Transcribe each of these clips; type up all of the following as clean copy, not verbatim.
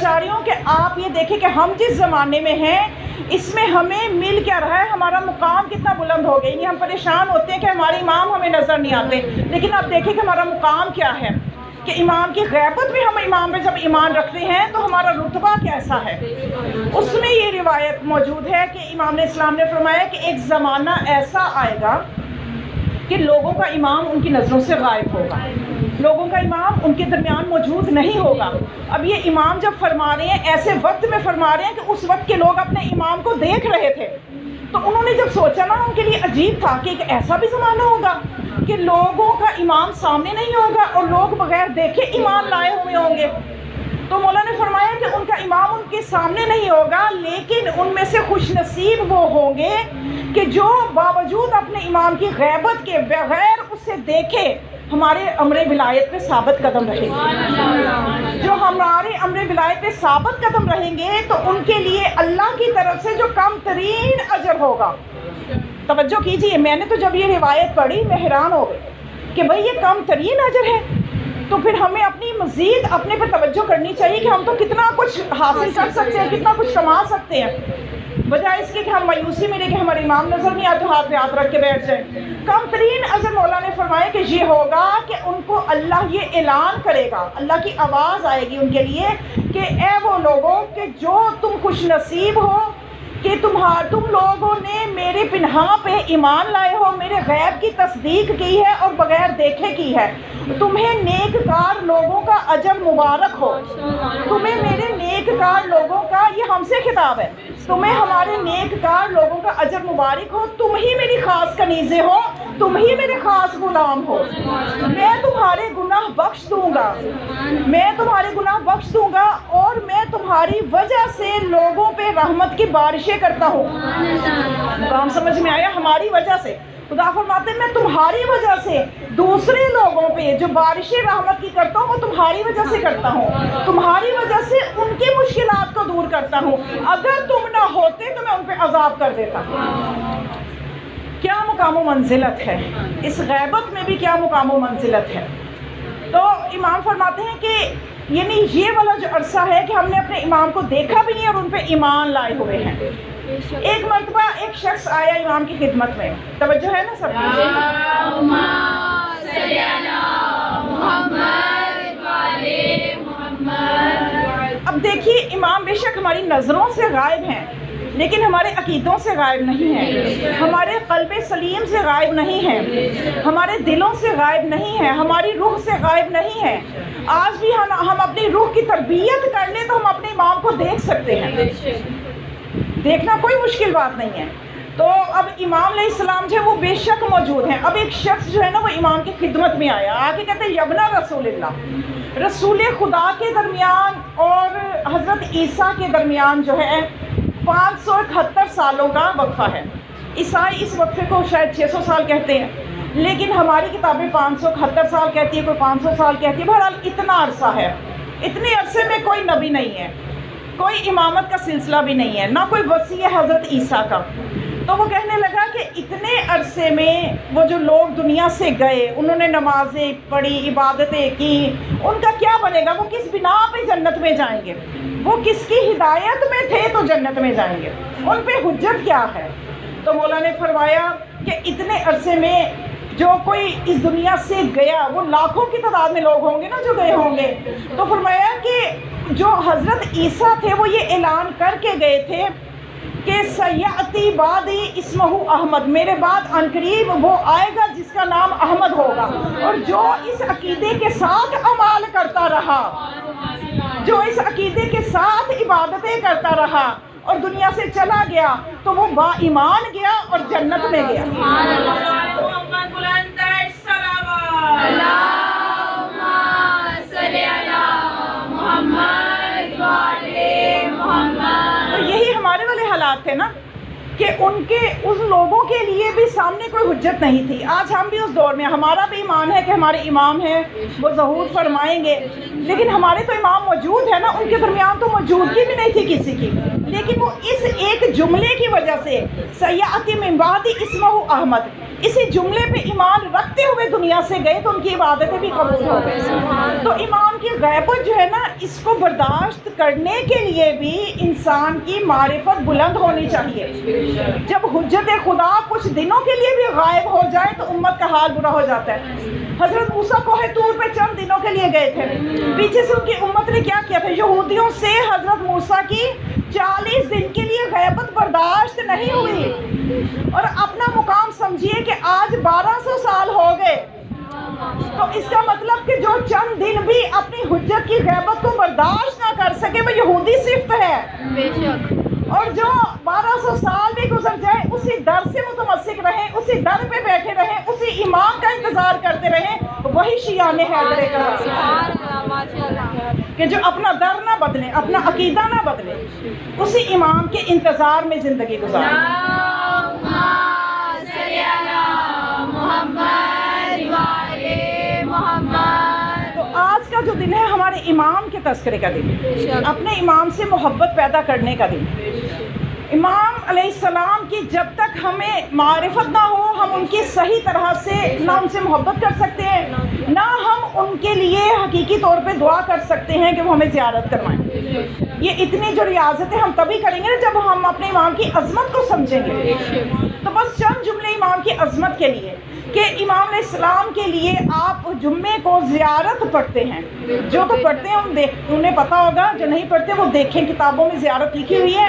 چاہ رہی ہوں کہ آپ یہ دیکھیں کہ ہم جس زمانے میں ہیں اس میں ہمیں مل کیا رہا ہے، ہمارا مقام کتنا بلند ہو گیا. ہم پریشان ہوتے ہیں کہ ہمارے امام ہمیں نظر نہیں آتے، لیکن آپ دیکھیں کہ ہمارا مقام کیا ہے، کہ امام کی غیبت میں ہم امام پہ جب ایمان رکھتے ہیں تو ہمارا رتبہ کیسا ہے. اس میں یہ روایت موجود ہے کہ امام علیہ السلام نے فرمایا کہ ایک زمانہ ایسا آئے گا کہ لوگوں کا امام ان کی نظروں سے غائب ہوگا، لوگوں کا امام ان کے درمیان موجود نہیں ہوگا. اب یہ امام جب فرما رہے ہیں ایسے وقت میں فرما رہے ہیں کہ اس وقت کے لوگ اپنے امام کو دیکھ رہے تھے، تو انہوں نے جب سوچا نا، ان کے لیے عجیب تھا کہ ایک ایسا بھی زمانہ ہوگا کہ لوگوں کا امام سامنے نہیں ہوگا اور لوگ بغیر دیکھے ایمان لائے ہوئے ہوں گے. تو مولا نے فرمایا کہ ان کا امام ان کے سامنے نہیں ہوگا، لیکن ان میں سے خوش نصیب وہ ہوں گے کہ جو باوجود اپنے امام کی غیبت کے بغیر اسے دیکھے ہمارے امر ولایت پہ ثابت قدم رہیں گے. جو ہمارے امر ولایت پہ ثابت قدم رہیں گے تو ان کے لیے اللہ کی طرف سے جو کم ترین اجر ہوگا. توجہ کیجئے، میں نے تو جب یہ روایت پڑھی میں حیران ہو گئی کہ بھئی یہ کم ترین اجر ہے، تو پھر ہمیں اپنی مزید اپنے پہ توجہ کرنی چاہیے کہ ہم تو کتنا کچھ حاصل کر سکتے ہیں، کتنا کچھ کما سکتے ہیں، بجائے اس کے کہ ہم مایوسی میں لے کے ہمارے امام نظر نہیں آتے ہاتھ پہ ہاتھ رکھ کے بیٹھ جائیں. کم ترین اجر مولا نے فرمایا کہ یہ ہوگا کہ ان کو اللہ یہ اعلان کرے گا، اللہ کی آواز آئے گی ان کے لیے کہ اے وہ لوگوں کہ جو تم خوش نصیب ہو کہ تم لوگوں نے میرے پنہاں پہ ایمان لائے ہو، میرے غیب کی تصدیق کی ہے اور بغیر دیکھے کی ہے. تمہیں نیک کار لوگوں کا اجر مبارک ہو. تمہیں میرے نیک کار لوگوں کا، یہ ہم سے خطاب ہے، تمہیں ہمارے نیک کار لوگوں کا اجر مبارک ہو. تم ہی میری خاص کنیزیں ہو، تم ہی میرے خاص غلام ہو. میں تمہارے گناہ بخش دوں گا، میں تمہارے گناہ بخش دوں گا اور میں تمہاری وجہ سے لوگوں پہ رحمت کی بارشیں کرتا ہوں. کام سمجھ میں آیا؟ ہماری وجہ سے خدا فرماتے ہیں میں تمہاری وجہ سے دوسرے لوگوں پہ جو بارشیں رحمت کی کرتا ہوں وہ تمہاری وجہ سے کرتا ہوں، تمہاری وجہ سے ان کی مشکلات کو دور کرتا ہوں. اگر تم نہ ہوتے تو میں ان پہ عذاب کر دیتا. کیا مقام و منزلت ہے اس غیبت میں بھی، کیا مقام و منزلت ہے. تو امام فرماتے ہیں کہ یعنی یہ والا جو عرصہ ہے کہ ہم نے اپنے امام کو دیکھا بھی نہیں اور ان پہ ایمان لائے ہوئے ہیں. ایک مرتبہ ایک شخص آیا امام کی خدمت میں، توجہ ہے نا سب کی؟ اب دیکھیے امام بے شک ہماری نظروں سے غائب ہیں لیکن ہمارے عقیدوں سے غائب نہیں ہیں، ہمارے قلب سلیم سے غائب نہیں ہیں، ہمارے دلوں سے غائب نہیں ہیں، ہماری روح سے غائب نہیں ہیں. آج بھی ہم اپنی روح کی تربیت کر لیں تو ہم اپنے امام کو دیکھ سکتے ہیں، دیکھنا کوئی مشکل بات نہیں ہے. تو اب امام علیہ السلام جو ہے وہ بے شک موجود ہیں. اب ایک شخص جو ہے نا وہ امام کی خدمت میں آیا، آگے کہتے ہیں یبنا رسول اللہ، رسول خدا کے درمیان اور حضرت عیسیٰ کے درمیان جو ہے 571 سالوں کا وقفہ ہے. عیسائی اس وقفے کو شاید 600 سال کہتے ہیں، لیکن ہماری کتابیں 571 سال کہتی ہے، کوئی 500 سال کہتی ہے. بہرحال اتنا عرصہ ہے. اتنے عرصے میں کوئی نبی نہیں ہے، کوئی امامت کا سلسلہ بھی نہیں ہے، نہ کوئی وصی ہے حضرت عیسیٰ کا. تو وہ کہنے لگا کہ اتنے عرصے میں وہ جو لوگ دنیا سے گئے، انہوں نے نمازیں پڑھی، عبادتیں کی، ان کا کیا بنے گا؟ وہ کس بنا پہ جنت میں جائیں گے؟ وہ کس کی ہدایت میں تھے تو جنت میں جائیں گے؟ ان پہ حجت کیا ہے؟ تو مولا نے فرمایا کہ اتنے عرصے میں جو کوئی اس دنیا سے گیا وہ لاکھوں کی تعداد میں لوگ ہوں گے نا جو گئے ہوں گے. تو فرمایا کہ جو حضرت عیسیٰ تھے وہ یہ اعلان کر کے گئے تھے کہ سیاتی بعدی اسمہ احمد، میرے بعد عنقریب وہ آئے گا جس کا نام احمد ہوگا، اور جو اس عقیدے کے ساتھ عمال کرتا رہا، جو اس عقیدے کے ساتھ عبادتیں کرتا رہا اور دنیا سے چلا گیا تو وہ با ایمان گیا اور جنت میں گیا. تو یہی ہمارے والے حالات تھے نا کہ ان کے اس لوگوں کے لیے بھی سامنے کوئی حجت نہیں تھی. آج ہم بھی اس دور میں، ہمارا بھی ایمان ہے کہ ہمارے امام ہیں وہ ظہور فرمائیں گے، لیکن ہمارے تو امام موجود ہے نا، ان کے درمیان تو موجودگی بھی نہیں تھی کسی کی، لیکن وہ اس ایک جملے کی وجہ سے سیاتی من بعد اسمہ احمد، اسی جملے پہ ایمان رکھتے ہوئے دنیا سے گئے تو ان کی عبادتیں بھی قبول ہو گئی. تو ایمان کی غیبت جو ہے نا، اس کو برداشت کرنے کے لیے بھی انسان کی معرفت بلند ہونی چاہیے. جب حجت خدا کچھ دنوں کے لیے بھی غائب ہو جائے تو امت کا حال برا ہو جاتا ہے. حضرت موسیٰ کوہ طور پہ چند دنوں کے لیے گئے تھے، پیچھے سے ان کی امت نے کیا کیا تھا؟ یہودیوں سے حضرت موسیٰ کی 40 دن کے لیے غیبت برداشت نہیں ہوئی. اور اپنا مقام سمجھیے کہ آج 1200 سال ہو گئے، تو اس کا مطلب کہ جو چند دن بھی اپنی حجت کی غیبت کو برداشت نہ کر سکے وہ یہودی صفت ہے. بے شک. اور جو 1200 سال بھی گزر جائے اسی در سے متمسک رہیں، اسی در پہ بیٹھے رہیں، اسی امام کا انتظار کرتے رہیں، وہی شیعان حیدر کرام کہ جو اپنا در نہ بدلے، اپنا عقیدہ نہ بدلے، اسی امام کے انتظار میں زندگی گزارے. تو آج کا جو دن ہے ہمارے امام کے تذکرے کا دن، اپنے امام سے محبت پیدا کرنے کا دن. امام علیہ السلام کی جب تک ہمیں معرفت نہ ہو ہم ان کی صحیح طرح سے نہ ان سے محبت کر سکتے ہیں، نہ ہم ان کے لیے حقیقی طور پہ دعا کر سکتے ہیں کہ وہ ہمیں زیارت کروائیں. یہ اتنی جو ریاضتیں ہم تبھی کریں گے نا جب ہم اپنے امام کی عظمت کو سمجھیں گے. تو بس چند جملے امام کی عظمت کے لیے کہ امام علیہ السلام کے لیے آپ جمعے کو زیارت پڑھتے ہیں. جو تو پڑھتے ہیں انہیں پتہ ہوگا، جو نہیں پڑھتے وہ دیکھیں، کتابوں میں زیارت لکھی ہوئی ہے.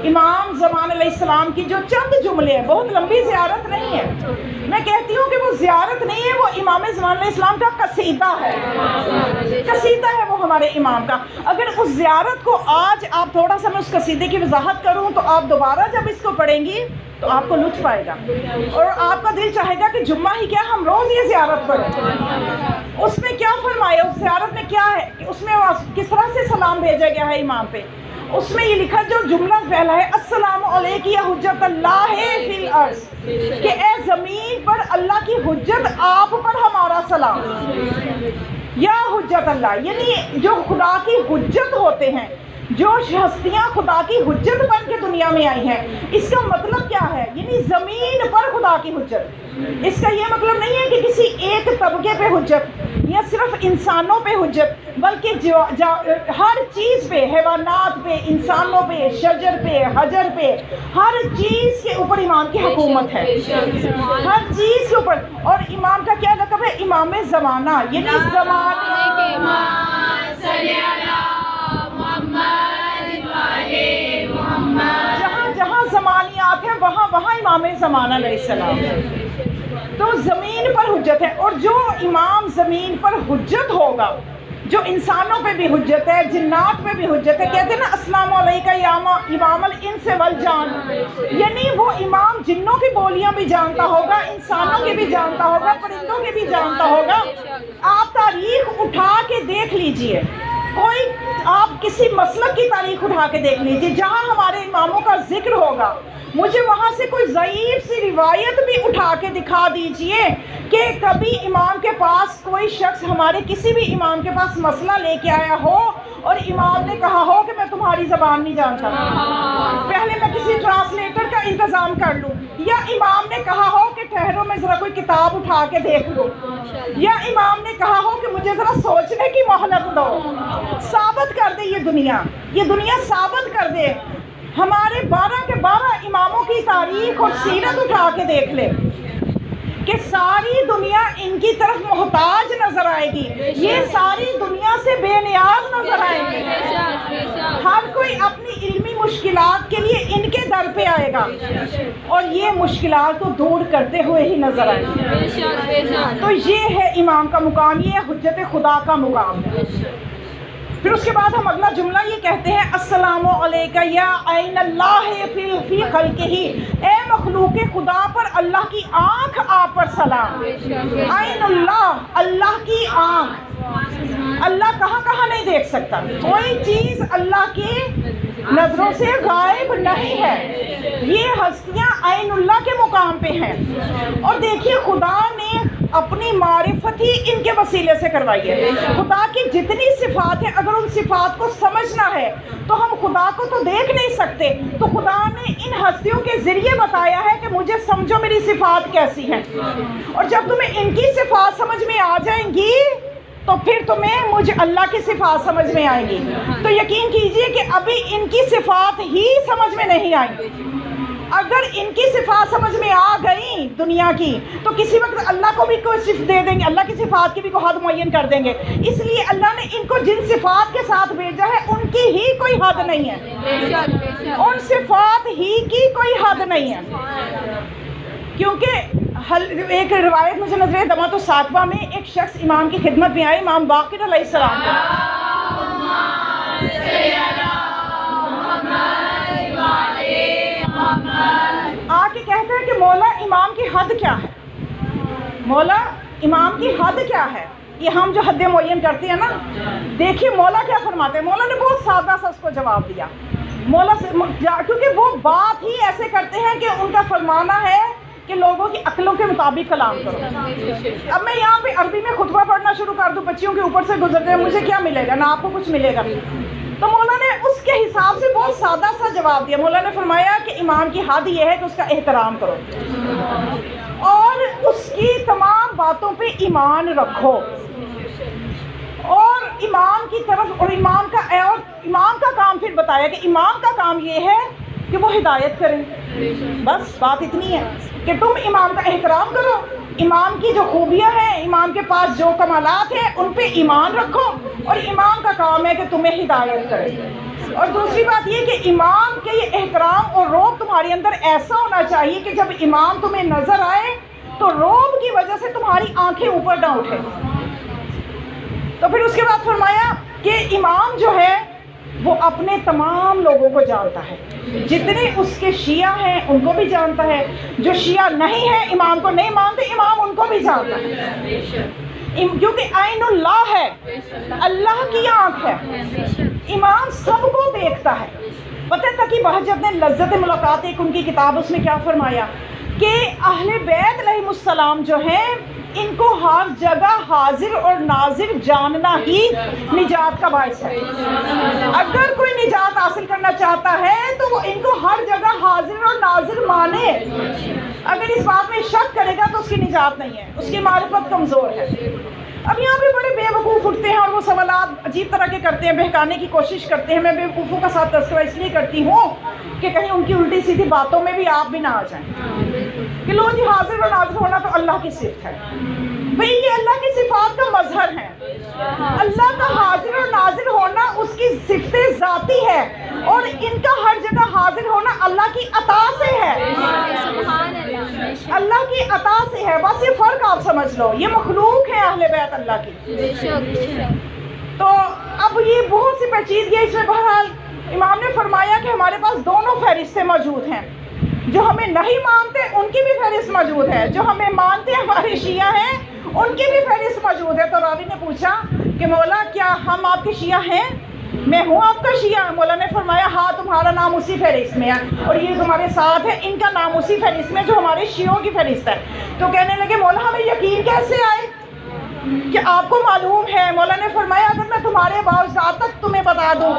امام زمان علیہ السلام کی جو چند جملے ہیں، بہت لمبی زیارت نہیں ہے. میں کہتی ہوں کہ وہ زیارت نہیں ہے، وہ امام زمان علیہ السلام کا قصیدہ ہے. قصیدہ ہے وہ ہمارے امام کا. اگر اس زیارت کو آج آپ تھوڑا سا میں اس قصیدے کی وضاحت کروں تو آپ دوبارہ جب اس کو پڑھیں گی تو آپ کو لطف آئے گا اور آپ کا دل چاہے گا کہ جمعہ ہی کیا ہم روز یہ زیارت پڑھیں. اس میں کیا فرمایا، اس زیارت میں کیا ہے، کہ اس میں کس طرح سے سلام بھیجا گیا ہے امام پہ. اس میں یہ لکھا جو جملہ پہلا ہے، السلام علیک یا حجت اللہ فی الارض، کہ اے زمین پر اللہ کی حجت آپ پر ہمارا سلام. یا حجت اللہ یعنی جو خدا کی حجت ہوتے ہیں، جو ہستیاں خدا کی حجت بن کے دنیا میں آئی ہیں. اس کا مطلب کیا ہے؟ یعنی زمین پر خدا کی حجت. اس کا یہ مطلب نہیں ہے کہ کسی ایک طبقے پہ حجت یا صرف انسانوں پہ حجت، بلکہ ہر چیز پہ، حیوانات پہ، انسانوں پہ، شجر پہ، حجر پہ، ہر چیز کے اوپر امام کی حکومت ہے. ہر چیز کے اوپر. اور امام کا کیا لقب ہے؟ امام زمانہ، یعنی زمانے کے جہاں جہاں زمانیات ہیں وہاں وہاں امام زمانہ علیہ السلام. تو زمین پر حجت ہے. اور جو امام زمین پر حجت ہوگا، جو انسانوں پہ بھی حجت ہے، جنات پہ بھی حجت ہے. کہتے ہیں نا السلام علیکہ یا امام الانس والجان، یعنی وہ امام جنوں کی بولیاں بھی جانتا ہوگا، انسانوں کی بھی جانتا ہوگا، پرندوں کی بھی جانتا ہوگا. آپ تاریخ اٹھا کے دیکھ لیجئے، کوئی آپ کسی مسلک کی تاریخ اٹھا کے دیکھ لیجئے، جہاں ہمارے اماموں کا ذکر ہوگا مجھے وہاں سے کوئی ضعیف سی روایت بھی اٹھا کے دکھا دیجئے کہ کبھی امام کے پاس کوئی شخص ہمارے کسی بھی امام کے پاس مسئلہ لے کے آیا ہو اور امام نے کہا ہو کہ میں تمہاری زبان نہیں جانتا، پہلے میں کسی ٹرانسلیٹر کا انتظام کر لوں، یا امام نے کہا ہو کہ ٹھہرو میں ذرا کوئی کتاب اٹھا کے دیکھ لوں، یا امام نے کہا ہو کہ مجھے ذرا سوچنے کی مہلت دو. ثابت کر دے یہ دنیا ثابت کر دے. ہمارے 12 کے 12 اماموں کی تاریخ اور سیرت اٹھا کے دیکھ لے کہ ساری دنیا ان کی طرف محتاج نظر آئے گی، یہ ساری دنیا سے بے نیاز نظر آئیں گے. ہر کوئی اپنی علمی مشکلات کے لیے ان کے در پہ آئے گا اور یہ مشکلات کو دور کرتے ہوئے ہی نظر آئیں گے. تو یہ ہے امام کا مقام، یہ حجت خدا کا مقام. پھر اس کے بعد ہم اگلا جملہ یہ کہتے ہیں السلام علیکہ یا عین اللہ فی خلقہ، اے مخلوق خدا پر اللہ کی آنکھ آپ پر سلام. عین اللہ، اللہ کی آنکھ. اللہ کہاں کہاں نہیں دیکھ سکتا، کوئی چیز اللہ کی نظروں سے غائب نہیں ہے. یہ ہستیاں عین اللہ کے مقام پہ ہیں. اور دیکھیے خدا نے اپنی معرفت ہی ان کے وسیلے سے کروائی ہے۔ خدا کی جتنی صفات ہیں اگر ان صفات کو سمجھنا ہے تو ہم خدا کو تو دیکھ نہیں سکتے، تو خدا نے ان ہستیوں کے ذریعے بتایا ہے کہ مجھے سمجھو میری صفات کیسی ہیں، اور جب تمہیں ان کی صفات سمجھ میں آ جائیں گی تو پھر تمہیں مجھے اللہ کی صفات سمجھ میں آئیں گی۔ تو یقین کیجئے کہ ابھی ان کی صفات ہی سمجھ میں نہیں آئیں۔ اگر ان کی صفات سمجھ میں آ گئی دنیا کی تو کسی وقت اللہ کو بھی کوئی صفت دے دیں گے، اللہ کی صفات کی بھی کوئی حد معین کر دیں گے۔ اس لیے اللہ نے ان کو جن صفات کے ساتھ بھیجا ہے ان کی ہی کوئی حد نہیں ہے، ان صفات ہی کی کوئی حد نہیں ہے۔ کیونکہ ایک روایت مجھے نظر ہے دمعۃ الثاقبہ میں ایک شخص امام کی خدمت میں آئے، امام باقر علیہ السلام کو، آ کے کہتے ہیں کہ مولا امام کی حد کیا ہے، مولا امام کی حد کیا ہے؟ یہ ہم جو حد معین کرتے ہیں نا، دیکھیے مولا کیا فرماتے ہیں۔ مولا نے بہت سادہ سا اس کو جواب دیا، مولا سے کیونکہ وہ بات ہی ایسے کرتے ہیں کہ ان کا فرمانا ہے کہ لوگوں کی عقلوں کے مطابق کلام کرو۔ اب میں یہاں پہ عربی میں خطبہ پڑھنا شروع کر دوں، بچیوں کے اوپر سے گزرتے ہیں، مجھے کیا ملے گا؟ نہ آپ کو کچھ ملے گا۔ تو مولا نے اس کے حساب سے بہت سادہ سا جواب دیا۔ مولا نے فرمایا کہ امام کی حد یہ ہے کہ اس کا احترام کرو اور اس کی تمام باتوں پہ ایمان رکھو، اور امام کی طرف، اور امام کا کام پھر بتایا کہ امام کا کام یہ ہے کہ وہ ہدایت کریں۔ بس بات اتنی ہے کہ تم امام کا احترام کرو، امام کی جو خوبیاں ہیں، امام کے پاس جو کمالات ہیں ان پہ ایمان رکھو، اور امام کا کام ہے کہ تمہیں ہدایت کرے۔ اور دوسری بات یہ کہ امام کے یہ احترام اور روب تمہارے اندر ایسا ہونا چاہیے کہ جب امام تمہیں نظر آئے تو روب کی وجہ سے تمہاری آنکھیں اوپر نہ اٹھے۔ تو پھر اس کے بعد فرمایا کہ امام جو ہے وہ اپنے تمام لوگوں کو جانتا ہے، جتنے اس کے شیعہ ہیں ان کو بھی جانتا ہے، جو شیعہ نہیں ہے امام کو نہیں مانتے امام ان کو بھی جانتا ہے، کیونکہ عین اللہ ہے، اللہ کی آنکھ ہے، امام سب کو دیکھتا ہے۔ پتہ تقی بہجت نے لذت ملاقات ایک ان کی کتاب، اس میں کیا فرمایا کہ اہل بیت علیہ السلام جو ہیں ان کو ہر جگہ حاضر اور ناظر جاننا ہی نجات کا باعث ہے۔ اگر کوئی نجات حاصل کرنا چاہتا ہے تو وہ ان کو ہر جگہ حاضر اور ناظر مانے، اگر اس بات میں شک کرے گا تو اس کی نجات نہیں ہے، اس کی معرفت کمزور ہے۔ اب یہاں پہ بڑے بے وقوف اٹھتے ہیں اور وہ سوالات عجیب طرح کے کرتے ہیں، بہکانے کی کوشش کرتے ہیں۔ میں بے وقوفوں کا ساتھ تذکرہ اس لیے کرتی ہوں کہ کہیں ان کی الٹی سیدھی باتوں میں بھی آپ بھی نہ آ جائیں کہ لو جی حاضر اور ناظر ہونا تو اللہ کی صفت ہے۔ بھئی یہ اللہ کی صفات کا مظہر ہے، اللہ کا حاضر اور ناظر ہونا اس کی صفت ذاتی ہے، اور ان کا ہر جگہ حاضر ہونا اللہ کی عطا سے ہے، اللہ کی عطا سے ہے۔ بس یہ فرق آپ سمجھ لو، یہ مخلوق ہے اہل بیت اللہ کی۔ تو اب یہ بہت سی پیچیدگی ہے اس میں۔ بہرحال امام نے فرمایا کہ ہمارے پاس دونوں فہرستیں موجود ہیں، جو ہمیں نہیں مانتے ان کی بھی فہرست موجود ہے، جو ہمیں مانتے ہمارے شیعہ ہیں ان کی بھی فہرست موجود ہے۔ تو راوی نے پوچھا کہ مولا کیا ہم آپ کے شیعہ ہیں؟ میں ہوں آپ کا شیعہ۔ مولا نے فرمایا ہاں تمہارا نام اسی فہرست میں ہے، اور یہ تمہارے ساتھ ہے ان کا نام اسی فہرست میں جو ہمارے شیعوں کی فہرست ہے۔ تو کہنے لگے مولا ہمیں یقین کیسے آئے کہ آپ کو معلوم ہے؟ مولا نے فرمایا اگر میں تمہارے باوجود تک تمہیں بتا دوں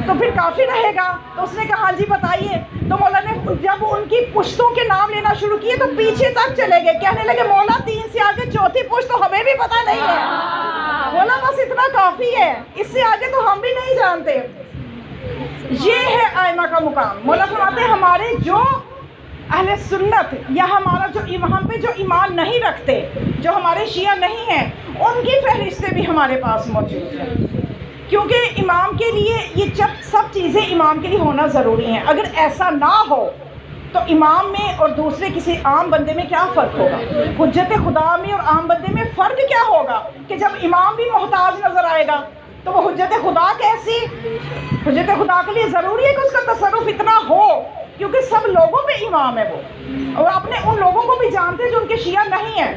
تو پھر کافی رہے گا۔ تو اس نے کہا ہاں جی بتائیے۔ تو مولا نے جب ان کی پشتوں کے نام لینا شروع کیے تو پیچھے تک چلے گئے، کہنے لگے مولا 3 سے آگے چوتھی پشت تو ہمیں بھی پتہ نہیں ہے۔ مولا بس اتنا کافی ہے، اس سے آگے تو ہم بھی نہیں جانتے۔ یہ ہے ائمہ کا مقام۔ مولا فرماتے ہیں ہمارے جو اہل سنت یا ہمارا جو ہم پہ جو ایمان نہیں رکھتے، جو ہمارے شیعہ نہیں ہیں، ان کی فہرستیں بھی ہمارے پاس موجود ہیں، کیونکہ امام کے لیے یہ سب چیزیں امام کے لیے ہونا ضروری ہیں۔ اگر ایسا نہ ہو تو امام میں اور دوسرے کسی عام بندے میں کیا فرق ہوگا؟ حجت خدا میں اور عام بندے میں فرق کیا ہوگا کہ جب امام بھی محتاج نظر آئے گا تو وہ حجت خدا کیسی؟ حجت خدا کے لیے ضروری ہے کہ اس کا تصرف اتنا ہو، کیونکہ سب لوگوں پہ امام ہے وہ، اور اپنے ان لوگوں کو بھی جانتے ہیں جو ان کے شیعہ نہیں ہیں۔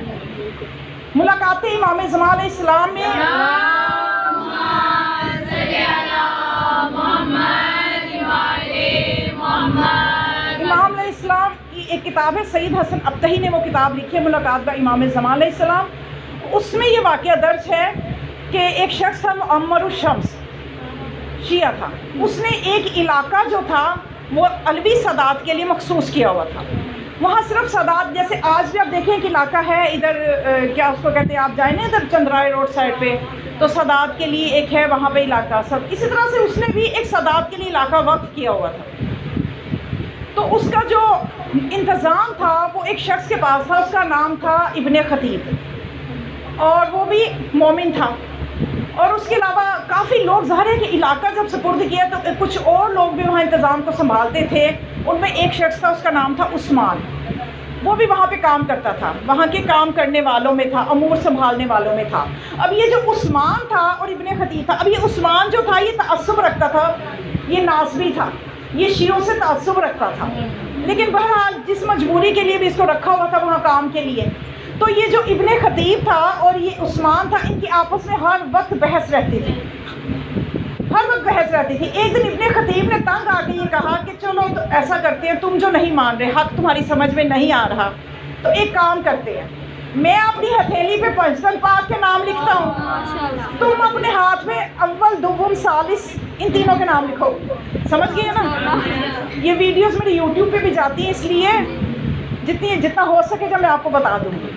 ملاقات امام زمان علیہ السلام میں امام علیہ السلام کی ایک کتاب ہے سید حسن ابتہی نے وہ کتاب لکھی ہے ملاقات با امام زمان علیہ السلام. اس میں یہ واقعہ درج ہے کہ ایک شخص تھا معمر الشمس شیعہ تھا. اس نے ایک علاقہ جو تھا وہ علوی سادات کے لیے مخصوص کیا ہوا تھا. وہاں صرف سادات، جیسے آج بھی آپ دیکھیں کہ علاقہ ہے ادھر کیا اس کو کہتے ہیں، آپ جائیں نا ادھر چندرائے روڈ سائڈ پہ تو سادات کے لیے ایک ہے وہاں پہ علاقہ سب. اسی طرح سے اس نے بھی ایک سادات کے لیے علاقہ وقف کیا ہوا تھا. تو اس کا جو انتظام تھا وہ ایک شخص کے پاس تھا، اس کا نام تھا ابن خطیب، اور وہ بھی مومن تھا. اور اس کے علاوہ کافی لوگ، ظاہر ہے کہ علاقہ جب سپرد کیا تو کچھ اور لوگ بھی وہاں انتظام کو سنبھالتے تھے. ان میں ایک شخص تھا، اس کا نام تھا عثمان. وہ بھی وہاں پہ کام کرتا تھا، وہاں کے کام کرنے والوں میں تھا، امور سنبھالنے والوں میں تھا. اب یہ جو عثمان تھا اور ابن خطیب تھا، اب یہ عثمان جو تھا یہ تعصب رکھتا تھا، یہ ناصبی تھا، یہ شیعوں سے تعصب رکھتا تھا. لیکن بہرحال جس مجبوری کے لیے بھی اس کو رکھا ہوا تھا وہاں کام کے لیے. تو یہ جو ابن خطیب تھا اور یہ عثمان تھا، ان کی آپس میں ہر وقت بحث رہتی تھی، ہر وقت بحث رہتی تھی. ایک دن ابن خطیب نے تنگ آ کے یہ کہا کہ چلو تو ایسا کرتے ہیں، تم جو نہیں مان رہے، حق تمہاری سمجھ میں نہیں آ رہا، تو ایک کام کرتے ہیں، میں اپنی ہتھیلی پہ پنجتن پاک کے نام لکھتا ہوں، تم اپنے ہاتھ میں اول دوم ثالث ان تینوں کے نام لکھو. سمجھ گئے نا؟ یہ ویڈیوز میری یوٹیوب پہ بھی جاتی ہیں، اس لیے جتنا ہو سکے گا میں آپ کو بتا دوں گی.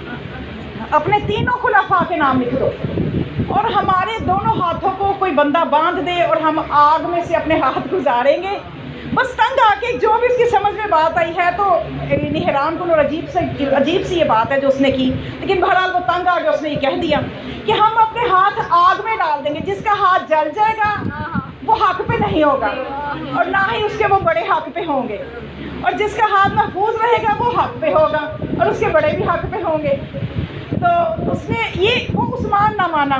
اپنے تینوں خلفاء کے نام لکھ دو اور ہمارے دونوں ہاتھوں کو کوئی بندہ باندھ دے اور ہم آگ میں سے اپنے ہاتھ گزاریں گے. بس تنگ آ کے جو بھی اس کی سمجھ میں بات آئی ہے، تو یعنی حیران کن اور عجیب سی یہ بات ہے جو اس نے کی، لیکن بہرحال وہ تنگ آ کے اس نے یہ کہہ دیا کہ ہم اپنے ہاتھ آگ میں ڈال دیں گے، جس کا ہاتھ جل جائے گا وہ حق پہ نہیں ہوگا اور نہ ہی اس کے وہ بڑے حق پہ ہوں گے، اور جس کا ہاتھ محفوظ رہے گا وہ حق پہ ہوگا اور اس کے بڑے بھی حق پہ ہوں گے. تو اس نے وہ عثمان نہ مانا.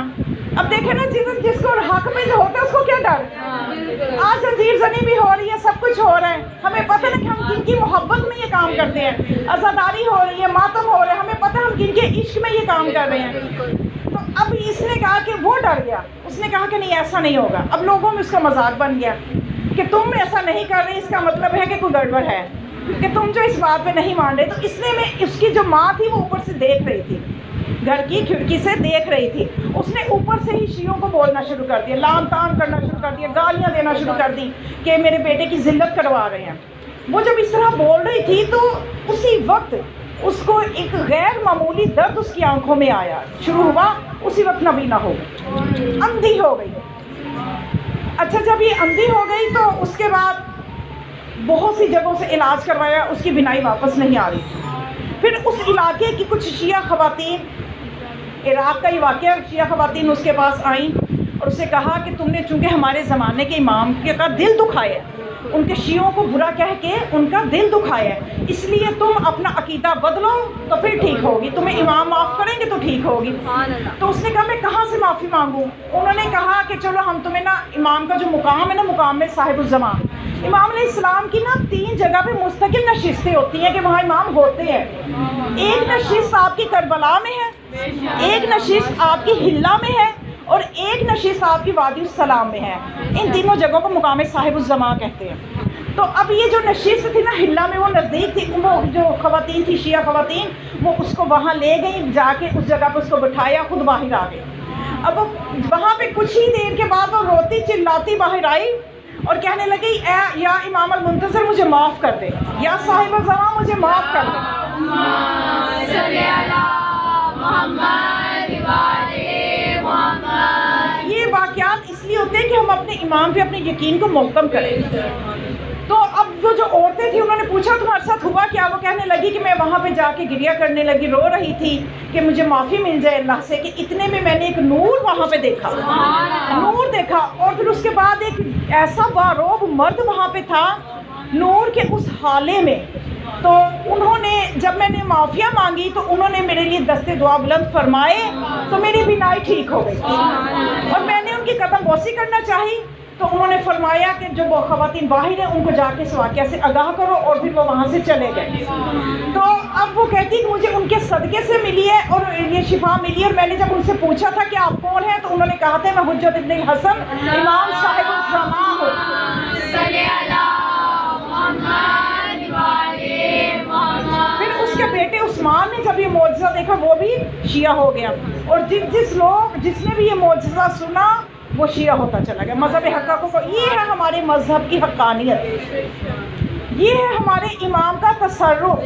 اب دیکھیں نا، جس کو حق پہ جو ہوتا ہے اس کو کیا ڈر. آج زنجیر زنی بھی ہو رہی ہے، سب کچھ ہو رہا ہے، ہمیں پتہ نہیں کہ ہم کن کی محبت میں یہ کام کرتے ہیں، عزاداری ہو رہی ہے، ماتم ہو رہا ہے، ہمیں پتہ ہم کن کے عشق میں یہ کام کر رہے ہیں. تو اب اس نے کہا کہ وہ ڈر گیا، اس نے کہا کہ نہیں ایسا نہیں ہوگا. اب لوگوں میں اس کا مذاق بن گیا کہ تم ایسا نہیں کر رہے، اس کا مطلب ہے کہ کوئی گڑبڑ ہے، کہ تم جو اس بات پہ نہیں مان رہے. تو اس نے اس کی جو ماں تھی وہ اوپر سے دیکھ رہی تھی، گھر کی کھڑکی سے دیکھ رہی تھی. اس نے اوپر سے ہی شیعوں کو بولنا شروع کر دیا، لام تان کرنا شروع کر دیا، گالیاں دینا شروع کر دی کہ میرے بیٹے کی ذلت کروا رہے ہیں. وہ جب اس طرح بول رہی تھی تو اسی وقت اس کو ایک غیر معمولی درد اس کی آنکھوں میں آیا، شروع ہوا. اسی وقت نبینا ہو گئی، اندھی ہو گئی. اچھا، جب یہ اندھی ہو گئی تو اس کے بعد بہت سی جگہوں سے علاج کروایا، اس کی بینائی واپس نہیں آ رہی تھی. پھر اس علاقے کی کچھ شیعہ خواتین، عراق کا یہ واقعہ، شیعہ خواتین اس کے پاس آئیں اور اسے کہا کہ تم نے چونکہ ہمارے زمانے کے امام کا دل دکھایا ہے، ان کے شیعوں کو برا کہہ کے ان کا دل دکھایا ہے، اس لیے تم اپنا عقیدہ بدلو تو پھر ٹھیک ہوگی، تمہیں امام معاف کریں گے تو ٹھیک ہوگی. تو اس نے کہا میں کہاں سے معافی مانگوں؟ انہوں نے کہا کہ چلو ہم تمہیں نا امام کا جو مقام ہے نا، مقام ہے صاحب الزمان. امام علیہ السلام کی نا 3 جگہ پہ مستقل نشستیں ہوتی ہیں کہ وہاں امام ہوتے ہیں. ایک نشست آپ کی کربلا میں ہے، ایک نشست آپ کی ہلا میں ہے، اور ایک نشست آپ کی وادی السلام میں ہے. ان تینوں جگہوں کو مقام صاحب الزمان کہتے ہیں. تو اب یہ جو نشست تھی نا ہلا میں، وہ نزدیک تھی، وہ جو خواتین تھی شیعہ خواتین، وہ اس کو وہاں لے گئیں، جا کے اس جگہ پہ اس کو بٹھایا، خود باہر آ گئی. اب وہاں پہ کچھ ہی دیر کے بعد وہ روتی چلاتی باہر آئی اور کہنے لگی اے یا امام المنتظر مجھے معاف کر دے، یا صاحب الزمان مجھے معاف کر دے. یہ واقعات اس لیے ہوتے ہیں کہ ہم اپنے امام پہ اپنے یقین کو محکم کریں. تو اب وہ جو عورتیں تھیں انہوں نے پوچھا تمہارے ساتھ ہوا کیا؟ وہ کہنے لگی کہ میں وہاں پہ جا کے گریہ کرنے لگی، رو رہی تھی کہ مجھے معافی مل جائے اللہ سے، کہ اتنے میں نے ایک نور وہاں پہ دیکھا، نور دیکھا. اور پھر اس کے بعد ایک ایسا باروب مرد وہاں پہ تھا نور کے اس حالے میں. تو انہوں نے جب میں نے معافیاں مانگی تو انہوں نے میرے لیے دستے دعا بلند فرمائے تو میری بینائی ٹھیک ہو گئی. اور میں نے ان کی قدم بوسی کرنا چاہی تو انہوں نے فرمایا کہ جو وہ خواتین باہر ہیں ان کو جا کے اس واقعہ سے آگاہ کرو، اور پھر وہ وہاں سے چلے گئے. تو اب وہ کہتی کہ مجھے ان کے صدقے سے ملی ہے اور یہ شفا ملی. اور میں نے جب ان سے پوچھا تھا کہ آپ کون ہیں تو انہوں نے کہا تھا میں حجت ابن حسن امام صاحب الزمان ہوں. کے بیٹے عثمان نے جب یہ معجزہ دیکھا وہ بھی شیعہ ہو گیا، اور جس نے بھی یہ معجزہ سنا وہ شیعہ ہوتا چلا گیا۔ مذہب حقہ کو یہ ہے ہمارے مذہب کی حقانیت، یہ ہے ہمارے امام کا تصرف۔